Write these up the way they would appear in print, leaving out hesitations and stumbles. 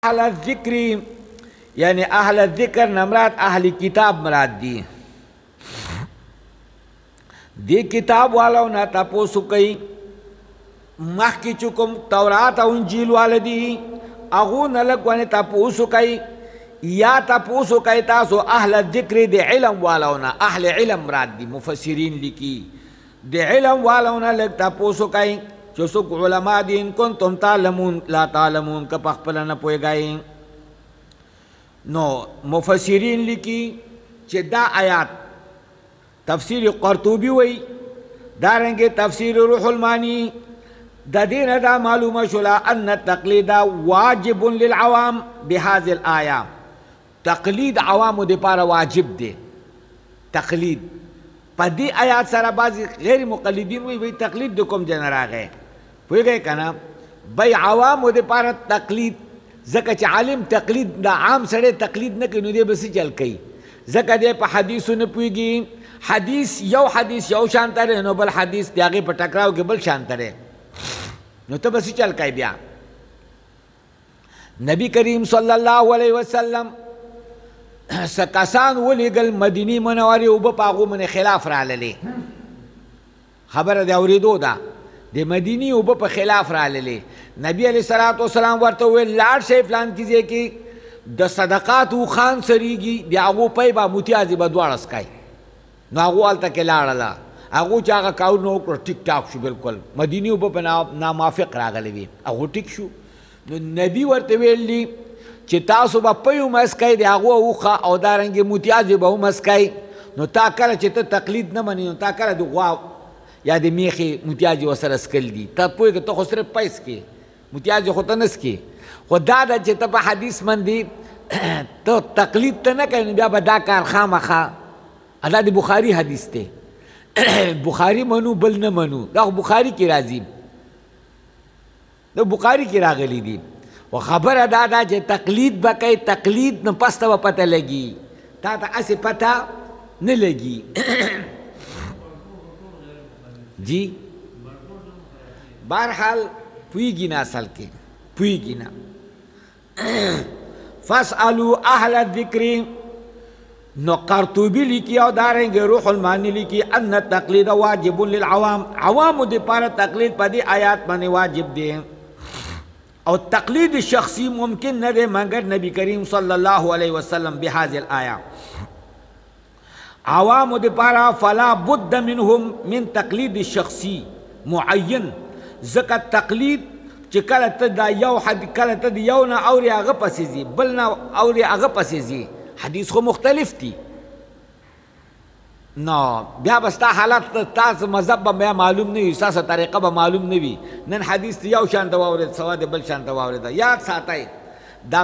اهل الذکر یعنی اهل الذکر نمراد اهل کتاب مراد دی. دی کتاب والاو نا تپوسو کئی مخی چکم تورات و انجیل والدی اغو نلک وانی تپوسو کئی یا تپوسو کئی تاسو اهل الذکر دی علم والاو نا اهل علم مراد دی. مفسرین لکی دی علم والاو نا لگ تپوسو کئی چوسک علماء دین کنتم تعلمون لا تعلمون که پخپلا نپوئے گئی. نو مفسرین لکی چه دا آیات تفسیر قرطبی وی دارنگے تفسیر روح المانی دا دین دا معلوم شلا ان تقلید واجب للعوام بهذه الآیہ. تقلید عوام دے پارا واجب دے. تقلید پا دی آیات سارا بعضی غیر مقلدین وی تقلید دو کم جنرا گئے پوئی گئے کنا بھئی عوام دے پارا تقلید زکا چا عالم تقلید دا عام سڑے تقلید نکی نو دے بسی چل کئی زکا دے پا حدیثو نپوئی گی حدیث یو شانتا رہے نو بل حدیث دیاغی پا ٹکراو کے بل شانتا رہے نو تا بسی چل کئی بیا. نبی کریم صلی اللہ علیہ وسلم سکاسان ولی گل مدینی منواری او بپاغو من خلاف را للے خبر دے اوریدو دا دے مدینی او بپا خلاف را للے. نبی علیہ السلام ورطا ہوئے لار شے فلان کیزے کی دا صدقات او خان سریگی دے اغو پای با متیازی با دوارس کئی نو اغو آلتا کے لارلا اغو چاگا کاؤ نوکر ٹک ٹاک شو بالکل مدینی او بپا نامافق را گلوی اغو ٹک شو. نو نبی ورطا ویلی چی تاسو با پیو مسکای دی اغو اوخا او دارنگی متیازی با او مسکای نو تا کلا چی تا تقلید نمانی نو تا کلا دی غوا یا دی میخی متیازی و سر اسکل دی تا پوئی که تا خود صرف پیس کی متیازی خود تا نس کی خود دادا چی تا پا حدیث من دی تا تقلید تا نکنی بیا با دا کار خام خوا ادا دی بخاری حدیث تے بخاری منو بل نمانو دا بخاری کی رازیم دا بخاری کی راغلی دی و خبر دادا چه تقلید بکی تقلید نو پستا و پتا لگی تا تا اسی پتا نلگی. جی بارحال پویگی نا اصل کے پویگی نا فاسألو اہل الذکر نو قرطبی لکی او دارنگے روح المانی لکی ان تقلید واجب للعوام عوام دے پارا تقلید پا دی آیات مانے واجب دے اور تقلید شخصی ممکن نہ دے مگر نبی کریم صلی اللہ علیہ وسلم بہذه الآیہ. عوام دے پارا فلا بد منہم من تقلید شخصی معین زکا تقلید چی کلت دا یو حد کلت دا یو نا اوری آغا پسیزی بلنا اوری آغا پسیزی حدیث خو مختلف تی نو بیا بستا حالات تاس مذہب بیا معلوم نہیں ساسا طریقہ با معلوم نہیں نن حدیث تی یو شانتا واورد سواد بل شانتا واورد یاد ساتای دا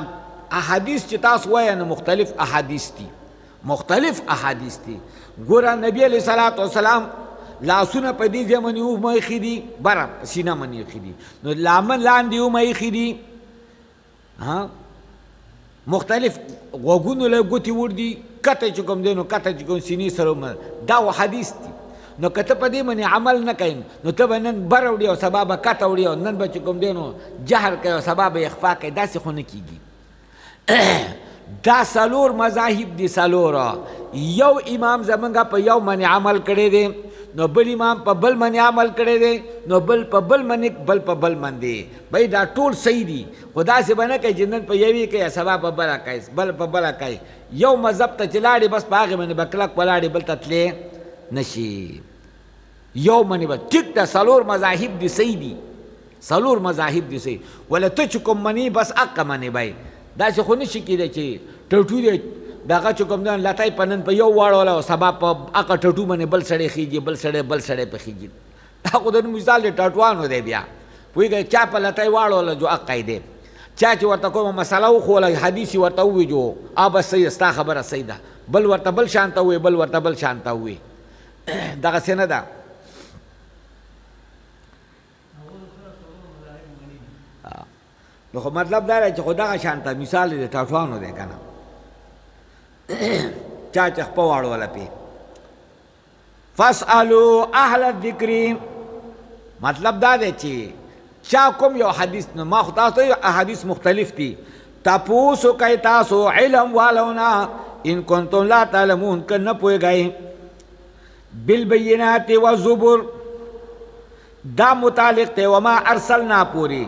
احادیث چی تاس ویا مختلف احادیث تی مختلف احادیث تی گورا نبی علیہ السلام لاسونا پا دیزی منی او مئی خیدی برا سینہ منی خیدی نو لامن لان دی او مئی خیدی مختلف غوگونو لگوتی وردی کتا چکم دینو کتا چکم سینی سرو من داو حدیث تی نو کتا پا دی منی عمل نکین نو تبا نن بر وڑیو سبابا کتا وڑیو نن با چکم دینو جہر کیو سبابا اخفا کئی دا سی خونه کی گی. دا سالور مذاہب دی سالورا یو امام زمانگا پا یو منی عمل کرے دے نو بل امام پا بل منی عمل کرے دے نو بل پا بل منی بل پا بل من دے بھئی دا ٹول صحیح دی خدا سے بنا کئی جنن پا یوی کئی سبا پا بلا کئی بل پا بلا کئی یو مذہب تا چلاڑی بس پا آگے منی بکلک پلاڑی بل تتلے نشی یو منی با ٹک تا سالور مذاہب دی صحیح دی سالور مذاہب دی صحیح ولی تچکم منی بس اقا منی بھائی دا سی خونی شکی دے چی ٹوٹو دے داغا چکم دے لطای پنن پا یو وارو لہو سبا پا اقا ٹوٹو منی بل سڑے خیجی بل سڑے پا خیجی دا خود ان مثال دے ٹوٹوانو دے بیا پوئی گئے چا پا لطای وارو لہو جو اقای دے چا چی ورطا کوئی مسئلہ خولا حدیثی ورطا ہوئی جو آبا صحیح استا خبر صحیح دا بل ورطا بل شانتا ہوئی بل ورطا بل شانتا ہوئی داغا سینا دا نو مطلب دار ہے کہ خدا کا شانتا مثال دے ٹاٹوانو دے کنا چاچخ پواڑو والا پی فاسألو اہل الذکر مطلب دا دے چی چا کم یو حدیث ما خطاس تو یو حدیث مختلف تی تپوسو کئی تاسو علم والونا ان کنتم لا تعلمون کن نپوئے گئے بالبینات والزبر دا متعلق تے وما ارسلنا پوری